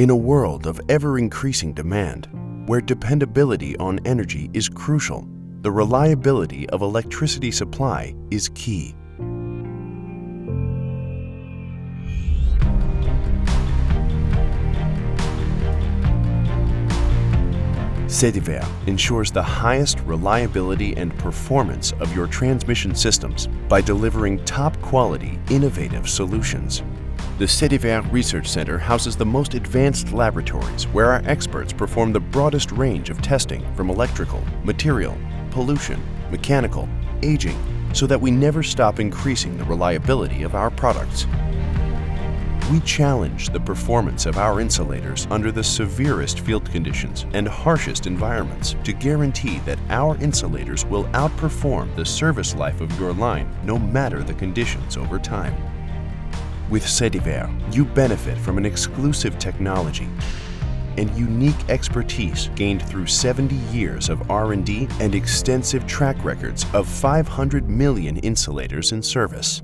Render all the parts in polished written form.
In a world of ever-increasing demand, where dependability on energy is crucial, the reliability of electricity supply is key. Sediver ensures the highest reliability and performance of your transmission systems by delivering top-quality, innovative solutions. The Sediver Research Center houses the most advanced laboratories where our experts perform the broadest range of testing from electrical, material, pollution, mechanical, aging, so that we never stop increasing the reliability of our products. We challenge the performance of our insulators under the severest field conditions and harshest environments to guarantee that our insulators will outperform the service life of your line no matter the conditions over time. With Sediver, you benefit from an exclusive technology and unique expertise gained through 70 years of R&D and extensive track records of 500 million insulators in service.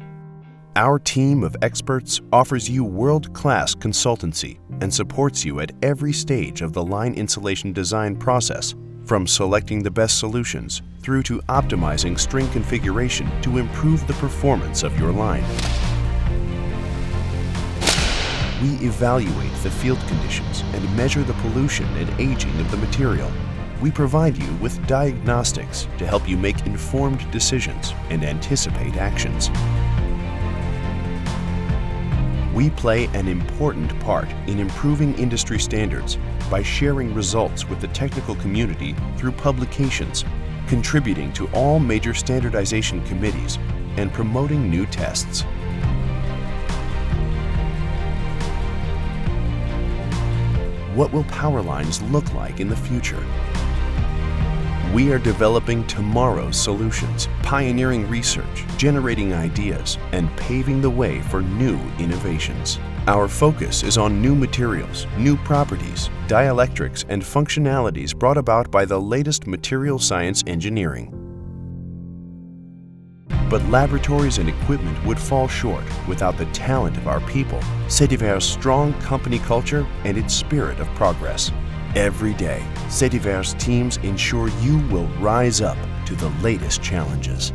Our team of experts offers you world-class consultancy and supports you at every stage of the line insulation design process, from selecting the best solutions through to optimizing string configuration to improve the performance of your line. We evaluate the field conditions and measure the pollution and aging of the material. We provide you with diagnostics to help you make informed decisions and anticipate actions. We play an important part in improving industry standards by sharing results with the technical community through publications, contributing to all major standardization committees, and promoting new tests. What will power lines look like in the future? We are developing tomorrow's solutions, pioneering research, generating ideas, and paving the way for new innovations. Our focus is on new materials, new properties, dielectrics, and functionalities brought about by the latest material science engineering. But laboratories and equipment would fall short without the talent of our people, Sediver's strong company culture, and its spirit of progress. Every day, Sediver's teams ensure you will rise up to the latest challenges.